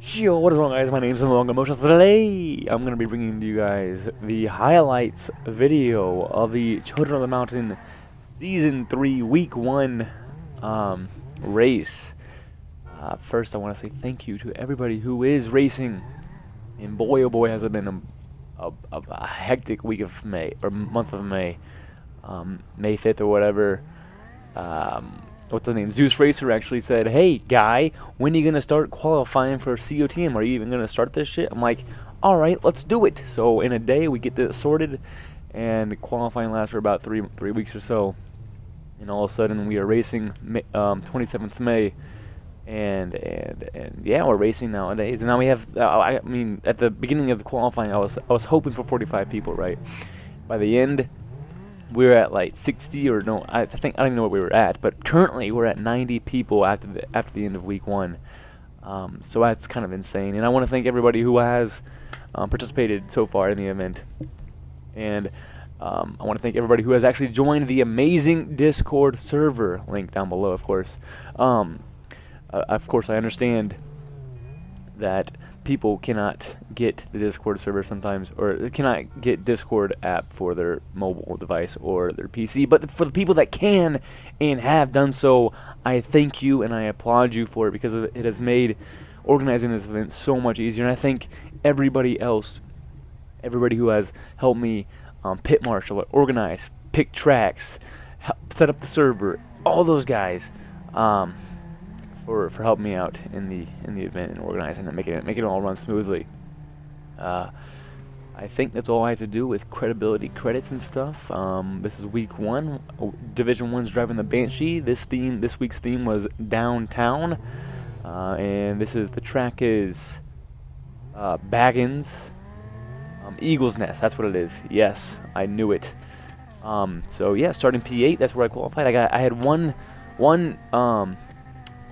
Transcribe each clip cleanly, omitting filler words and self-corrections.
Yo, what is wrong, guys? My name is Long Emotions. Today, I'm going to be bringing to you guys the highlights video of the Children of the Mountain Season 3 Week 1 race. First, I want to say thank you to everybody who is racing. And boy, oh boy, has it been a hectic week of May, or month of May. May 5th or whatever. What's the name? Zeus Racer actually said, "Hey guy, when are you gonna start qualifying for COTM? Are you even gonna start this shit?" I'm like, "All right, let's do it." So in a day we get this sorted, and qualifying lasts for about three weeks or so. And all of a sudden we are racing 27th May, and yeah, we're racing nowadays. And now we have. I mean, at the beginning of the qualifying, I was hoping for 45 people, right? By the end, we were at like 60 or no, I think I don't even know what we were at, but currently we're at 90 people after the end of week 1. So that's kind of insane, and I want to thank everybody who has participated so far in the event, and I want to thank everybody who has actually joined the amazing Discord server. Link down below, of course. Of course, I understand that people cannot get the Discord server sometimes, or cannot get Discord app for their mobile device or their PC, but for the people that can and have done so, I thank you and I applaud you for it, because it has made organizing this event so much easier. And I thank everybody else, everybody who has helped me pit marshal, organize, pick tracks, set up the server, all those guys. For helping me out in the event and organizing and making it all run smoothly. I think that's all I have to do with credibility credits and stuff. This is week 1. Division 1's driving the Banshee. This week's theme was downtown, and the track is Baggins, Eagle's Nest. That's what it is. Yes, I knew it. So yeah, starting P8. That's where I qualified. I had one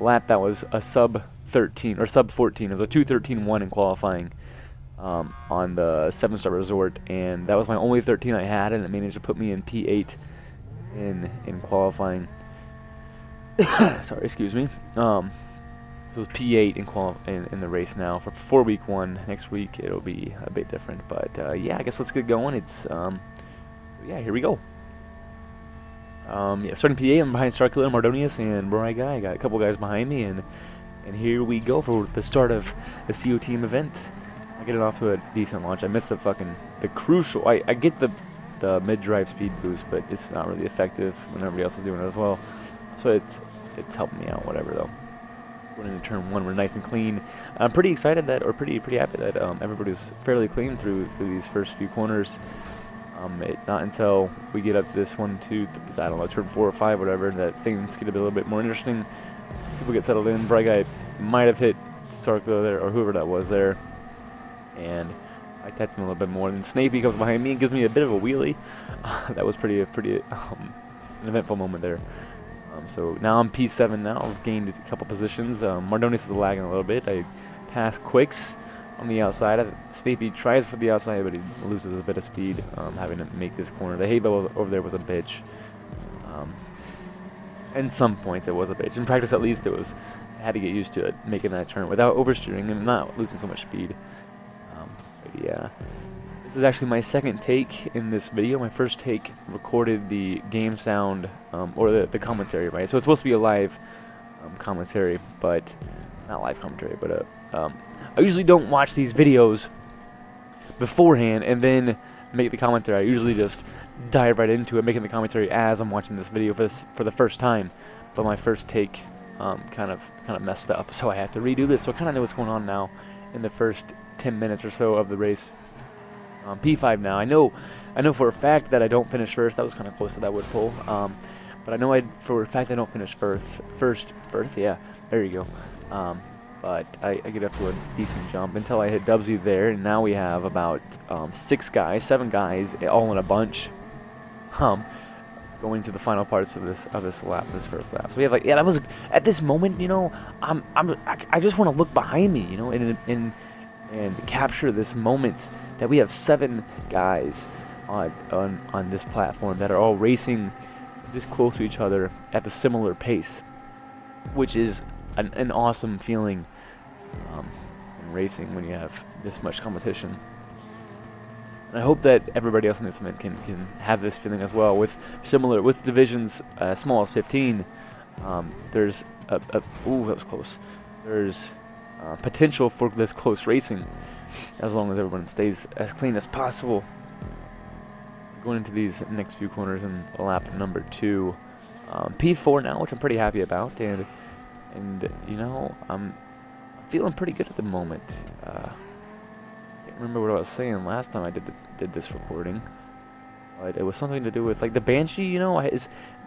lap that was a sub 13 or sub 14. It was a 2:13.1 in qualifying on the 7-star resort, and that was my only 13 I had, and it managed to put me in P8 in qualifying. Sorry, excuse me. So it was P8 in the race now for week 1. Next week it'll be a bit different, but yeah, I guess let's get going. It's yeah, here we go. Yeah, starting PA, I'm behind Starkiller, Mardonius, and Bri Guy. I got a couple guys behind me, and here we go for the start of the CO team event. I get it off to a decent launch. I missed the crucial. I get the mid-drive speed boost, but it's not really effective when everybody else is doing it as well. So it's helping me out, whatever though. Going into turn 1, we're nice and clean. I'm pretty excited that, or pretty happy that everybody's fairly clean through these first few corners. Not until we get up to this 1, 2, I don't know, turn 4 or 5, whatever, that things get a little bit more interesting. See if we get settled in. Bright Guy might have hit Starklo there, or whoever that was there, and I tapped him a little bit more. Then Snapey comes behind me and gives me a bit of a wheelie. That was pretty an eventful moment there. So now I'm P7 now. I've gained a couple positions. Mardonius is lagging a little bit. I passed Quicks on the outside. Snapey tries for the outside, but he loses a bit of speed having to make this corner. The hay bale over there was a bitch. And some points it was a bitch. In practice, at least, I had to get used to it, making that turn without oversteering and not losing so much speed. But yeah, this is actually my second take in this video. My first take recorded the game sound, or the commentary, right? So it's supposed to be a live commentary, but not live commentary, but I usually don't watch these videos beforehand and then make the commentary. I usually just dive right into it, making the commentary as I'm watching this video for the first time. But my first take kind of messed up, so I have to redo this. So I kind of know what's going on now in the first 10 minutes or so of the race. P5 now. I know for a fact that I don't finish first. That was kind of close to that wood pole. But I know for a fact I don't finish first. Yeah, there you go. But I get up to a decent jump until I hit Dubsy there, and now we have about 7 guys, all in a bunch, going to the final parts of this lap, this first lap. So we have like, yeah, that was at this moment, you know, I just want to look behind me, you know, and capture this moment that we have 7 guys on this platform that are all racing this close to each other at a similar pace, which is an awesome feeling. in racing when you have this much competition. And I hope that everybody else in this event can have this feeling as well. With divisions small as 15, there's ooh, that was close. There's potential for this close racing, as long as everyone stays as clean as possible. Going into these next few corners in lap number 2, P4 now, which I'm pretty happy about, and you know, I'm feeling pretty good at the moment. Can't remember what I was saying last time I did this recording, but it was something to do with like the Banshee. You know,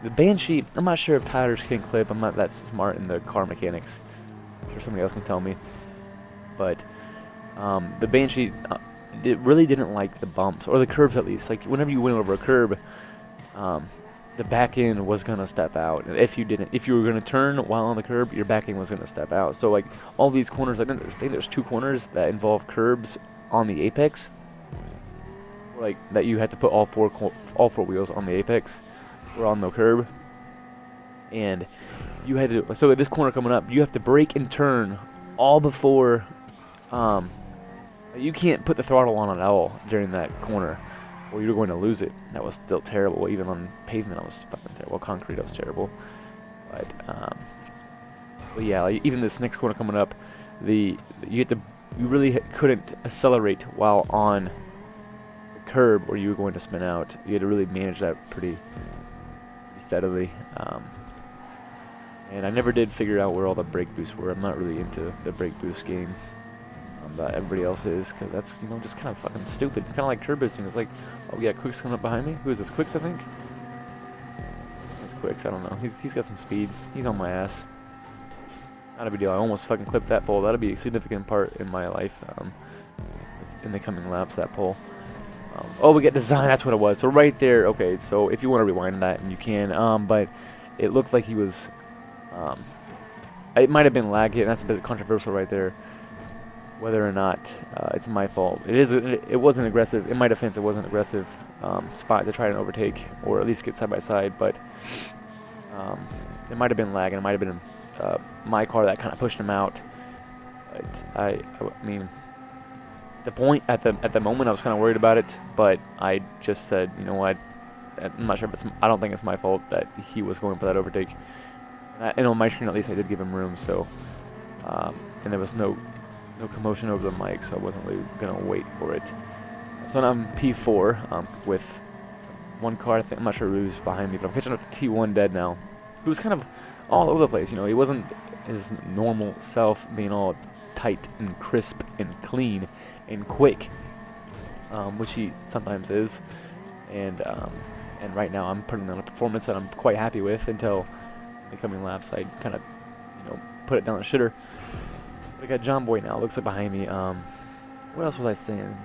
the Banshee. I'm not sure if tires can clip. I'm not that smart in the car mechanics. I'm sure somebody else can tell me. But the Banshee, it really didn't like the bumps or the curbs at least. Like whenever you went over a curb, the back end was gonna step out. And if you were gonna turn while on the curb, your back end was gonna step out. So like all these corners, I think there's 2 corners that involve curbs on the apex, like that you had to put all four wheels on the apex or on the curb, and you had to. So at this corner coming up, you have to brake and turn all before. You can't put the throttle on at all during that corner, or you're going to lose it. That was still terrible. Even on pavement, I was fucking terrible. Concrete, I was terrible. But yeah, like, even this next corner coming up, you really couldn't accelerate while on the curb, or you were going to spin out. You had to really manage that pretty steadily. And I never did figure out where all the brake boosts were. I'm not really into the brake boost game. But everybody else is, because that's, you know, just kind of fucking stupid. Kind of like curb boosting. It's like, oh yeah, Quick's coming up behind me. Who is this? Quicks, I think? It's Quicks, I don't know. He's got some speed. He's on my ass. Not a big deal. I almost fucking clipped that pole. That'll be a significant part in my life in the coming laps, that pole. Oh, we get design. That's what it was. So right there, okay, so if you want to rewind that, and you can, but it looked like he was, it might have been lag hit, and that's a bit controversial right there. Whether or not it's my fault. It wasn't aggressive. In my defense, it wasn't aggressive spot to try and overtake, or at least get side by side. But it might have been lag, and it might have been my car that kind of pushed him out. But I mean, the point at the moment, I was kind of worried about it. But I just said, you know what? I'm not sure if I don't think it's my fault that he was going for that overtake. And on my screen, at least, I did give him room. So, and there was no commotion over the mic, so I wasn't really gonna wait for it. So now I'm P4 with one car. I think, I'm not sure who's behind me, but I'm catching up to T1 dead now, who's kind of all over the place. You know, he wasn't his normal self, being all tight and crisp and clean and quick, which he sometimes is. And right now I'm putting on a performance that I'm quite happy with until the coming laps. I kind of, you know, put it down the shitter. I got John Boy now. Looks like behind me. What else was I saying?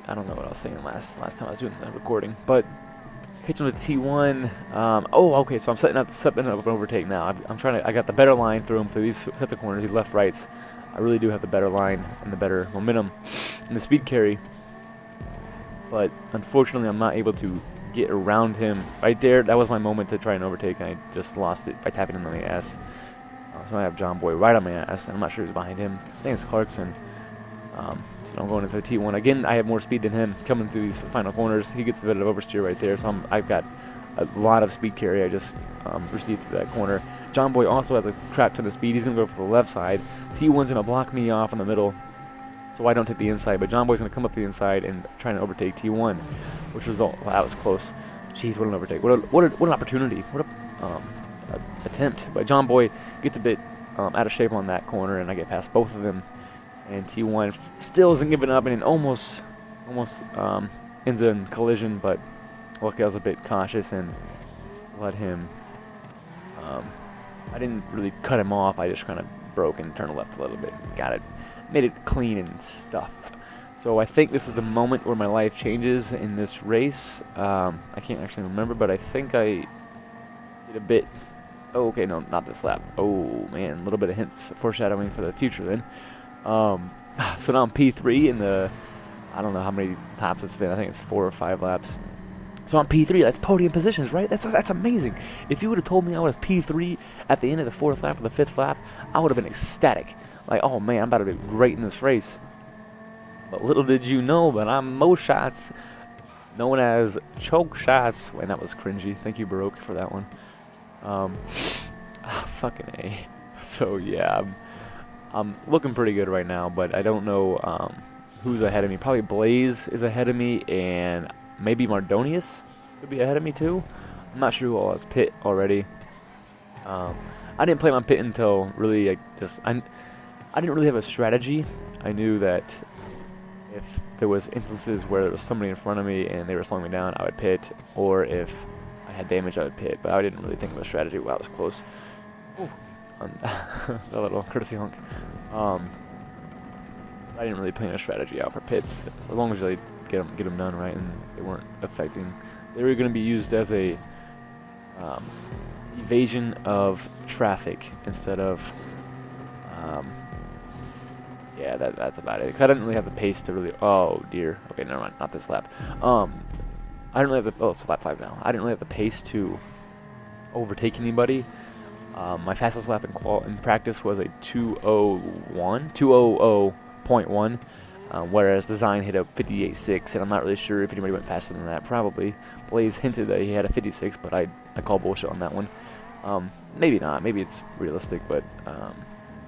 I don't know what I was saying last time I was doing the recording. But catching with T1. Oh, okay. So I'm setting up an overtake now. I'm trying to. I got the better line through him through these sets of corners, these left rights. I really do have the better line and the better momentum and the speed carry. But unfortunately, I'm not able to get around him right there. That was my moment to try and overtake, and I just lost it by tapping him on the ass. So I have John Boy right on my ass, and I'm not sure who's behind him. I think it's Clarkson. So I'm going into the T1. Again, I have more speed than him coming through these final corners. He gets a bit of oversteer right there, so I've got a lot of speed carry. I just received through that corner. John Boy also has a crap ton of speed. He's going to go for the left side. T1's going to block me off in the middle, so I don't take the inside. But John Boy's going to come up the inside and try to overtake T1, which was all. Wow, that was close. Jeez, what an overtake! What an opportunity! What a attempt! But John Boy gets a bit out of shape on that corner, and I get past both of them. And T1 still isn't giving up, and it almost ends in collision. But luckily, I was a bit cautious and let him. I didn't really cut him off. I just kind of broke and turned left a little bit. Got it, made it clean and stuff. So I think this is the moment where my life changes in this race. I can't actually remember, but I think I did a bit. Oh, okay, no, not this lap. Oh man, a little bit of hints, foreshadowing for the future then. So now I'm P3 in the, I don't know how many laps it's been. I think it's 4 or 5 laps. So I'm P3. That's podium positions, right? That's amazing. If you would have told me I was P3 at the end of the 4th lap or the 5th lap, I would have been ecstatic. Like, oh man, I'm about to be great in this race. But little did you know that I'm Mo Shots, known as choke shots. And that was cringy. Thank you, Baroque, for that one. Fucking A. So yeah, I'm looking pretty good right now, but I don't know who's ahead of me. Probably Blaze is ahead of me, and maybe Mardonius could be ahead of me too. I'm not sure who all has pit already. I didn't plan on pit until really I didn't really have a strategy. I knew that if there was instances where there was somebody in front of me and they were slowing me down, I would pit, or if I had damage, I would pit. But I didn't really think of a strategy. Wow, that was close. Ooh. A little courtesy honk. I didn't really plan a strategy out for pits, as long as you get them done right and they weren't affecting. They were going to be used as a evasion of traffic instead of. Yeah, that's about it. 'Cause I didn't really have the pace to really. Oh dear. Okay, never mind. Not this lap. I didn't really have the. Oh, it's lap 5 now. I didn't really have the pace to overtake anybody. My fastest lap in practice was a 2:00.1, whereas design hit a 58.6, and I'm not really sure if anybody went faster than that. Probably. Blaze hinted that he had a 56, but I call bullshit on that one. Maybe not. Maybe it's realistic, but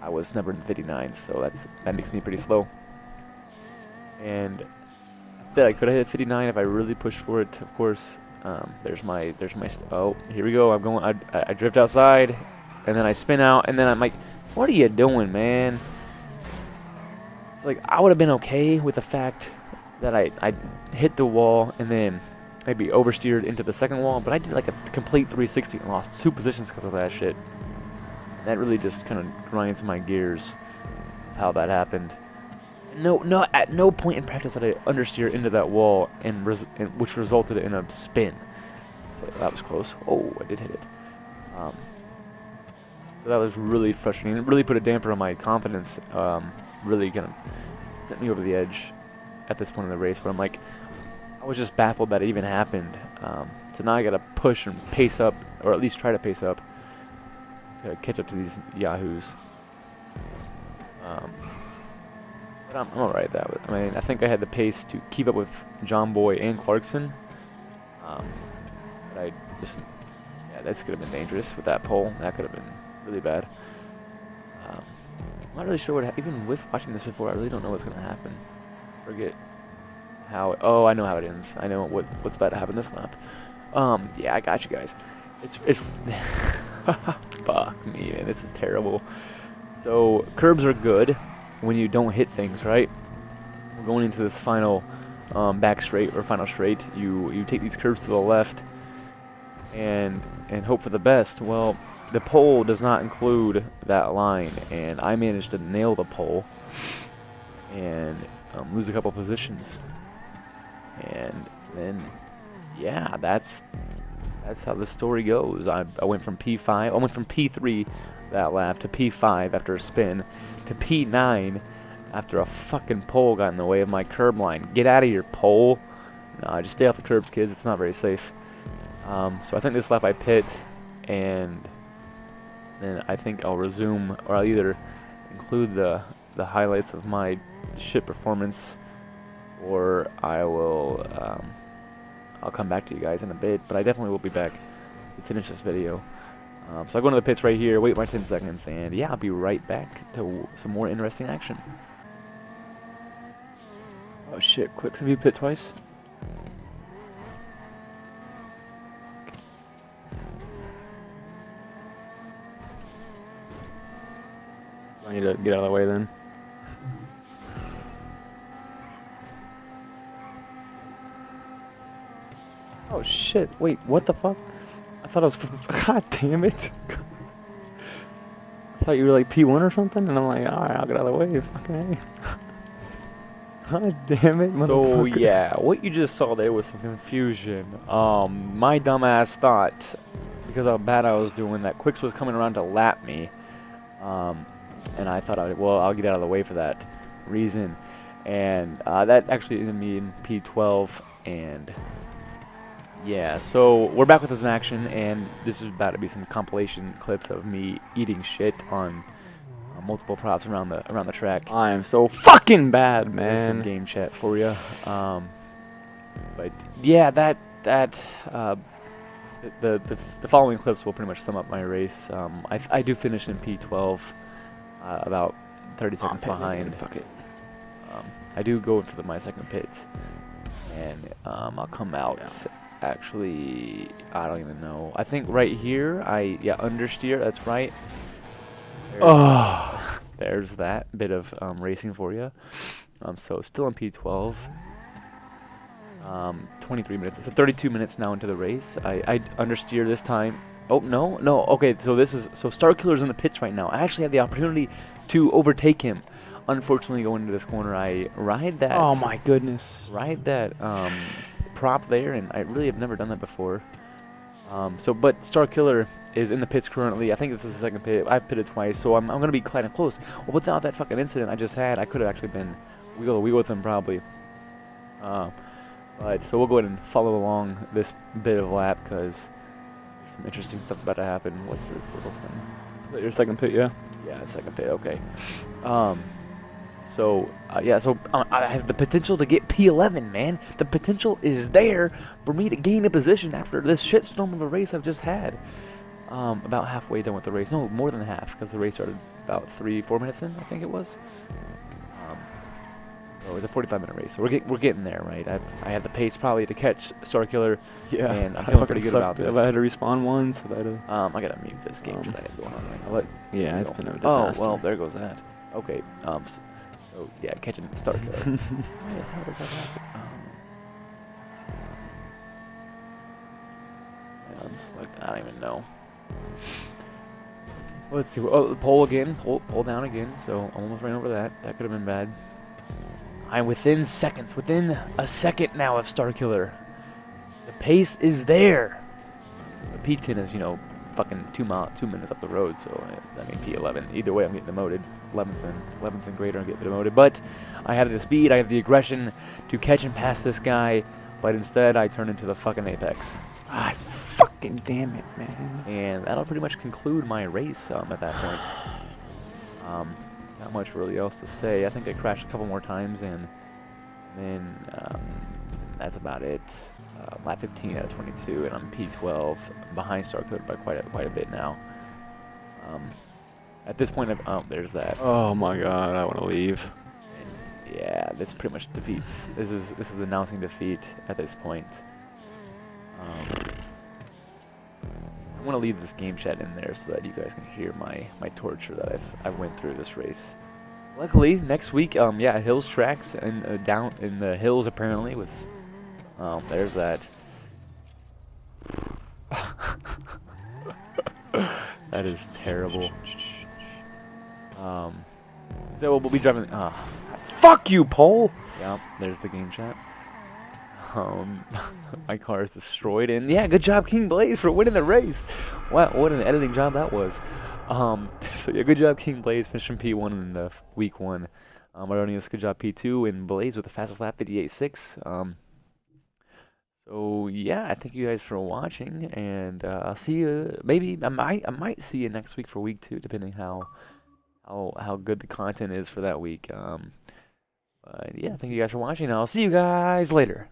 I was never in the 59s, so that makes me pretty slow. And I bet I could have hit 59 if I really pushed for it. Of course. There's my. Oh, here we go. I'm going. I drift outside, and then I spin out, and then I'm like, "What are you doing, man?" It's like I would have been okay with the fact that I hit the wall and then maybe oversteered into the second wall, but I did like a complete 360 and lost 2 positions because of that shit. And that really just kind of grinds my gears. How that happened. No, at no point in practice did I understeer into that wall, which resulted in a spin. So that was close. Oh, I did hit it. So that was really frustrating. It really put a damper on my confidence. Really kind of sent me over the edge at this point in the race, where I'm like, I was just baffled that it even happened. So now I gotta push and pace up, or at least try to pace up, to catch up to these yahoos. But I'm alright that. I mean, I think I had the pace to keep up with John Boy and Clarkson. But I just, yeah, this could have been dangerous with that pole. That could have been really bad. I'm not really sure what, even with watching this before, I really don't know what's gonna happen. Forget how. Oh, I know how it ends. I know what's about to happen this lap. Yeah, I got you guys. It's fuck me, man. This is terrible. So curbs are good when you don't hit things, right? We're going into this final back straight or final straight. You take these curves to the left and hope for the best. Well, the pole does not include that line, and I managed to nail the pole and lose a couple positions. And then, yeah, that's how the story goes. I went from P5, I went from P3 that lap to P5 after a spin, to P9 after a fucking pole got in the way of my curb line. Get out of here, pole. No, just stay off the curbs, kids. It's not very safe. So I think this lap I pit, and then I think I'll resume, or I'll either include the highlights of my shit performance, or I will I'll come back to you guys in a bit. But I definitely will be back to finish this video. So I'll go into the pits right here, wait my 10 seconds, and yeah, I'll be right back to some more interesting action. Oh shit, quick, have you pit twice? I need to get out of the way then. Oh shit, wait, what the fuck? I thought I was, god damn it. I thought you were like P1 or something, and I'm like, alright, I'll get out of the way, fucking A. God damn it, so yeah, what you just saw there was some confusion. My dumbass thought, because how bad I was doing, that Quicks was coming around to lap me. And I thought, I'll get out of the way for that reason. And that actually ended me in P12, and yeah, so we're back with this in action, and this is about to be some compilation clips of me eating shit on multiple props around the track. I am so fucking bad, There's some man. game chat for you. But yeah, uh, the following clips will pretty much sum up my race. I do finish in P12, about 30 seconds behind. Fuck it. I do go into my second pit, and I'll come out. Actually, I don't even know. I think right here, understeer. That's right. There's that bit of racing for you. So still in P12. 23 minutes. So 32 minutes now into the race. I understeer this time. Oh no. Okay, so Starkiller's in the pits right now. I actually had the opportunity to overtake him. Unfortunately, going into this corner, I ride that. Oh my goodness. Ride that prop there, and I really have never done that before. But Starkiller is in the pits currently. I think this is the second pit. I've pitted twice, so I'm gonna be kind of close. Well, without that fucking incident I just had, I could have actually been wheel to wheel with him probably. But so we'll go ahead and follow along this bit of lap because there's some interesting stuff about to happen. What's this little thing? Your second pit, yeah? Yeah, second pit. Okay. So I have the potential to get P11, man. The potential is there for me to gain a position after this shitstorm of a race I've just had. About halfway done with the race. No, more than half, because the race started about 3-4 minutes in, I think it was. So it's a 45-minute race. So we're getting there, right? I had the pace probably to catch Starkiller. Yeah. And I'm feeling pretty good about this. I had to respawn once. So I gotta mute this game that I have going on right now. Yeah, it's been a disaster. Oh well, there goes that. Okay. So yeah, catching Starkiller. How the hell did that happen? I don't even know. Let's see. Oh, pole again. Pole down again. So almost ran over that. That could have been bad. I'm within seconds. Within a second now of Starkiller. The pace is there. The P10 is, fucking 2 minutes up the road. So I mean P11. Either way, I'm getting demoted. 11th and greater, I'm getting demoted. But I have the speed. I have the aggression to catch and pass this guy. But instead, I turn into the fucking apex. Ah, fucking damn it, man. And that'll pretty much conclude my race at that point. Not much really else to say. I think I crashed a couple more times, and then that's about it. Lap 15 out of 22, and I'm P12, behind Starkiller by quite a bit now. At this point, there's that. Oh my god, I want to leave. And yeah, this pretty much defeats. This is announcing defeat at this point. I want to leave this game chat in there so that you guys can hear my torture that I've went through this race. Luckily, next week, hills tracks and down in the hills apparently with, there's that. That is terrible. So we'll be driving. Fuck you, Pole. Yeah, there's the game chat. My car is destroyed, and yeah, good job, King Blaze, for winning the race. Wow, what an editing job that was. So yeah, good job, King Blaze, finishing P1 in the week 1. Aronius, good job, P2, and Blaze with the fastest lap, 58.6. So yeah, I thank you guys for watching, and I'll see you. Maybe I might see you next week for week 2, depending how good the content is for that week. But yeah, thank you guys for watching. I'll see you guys later.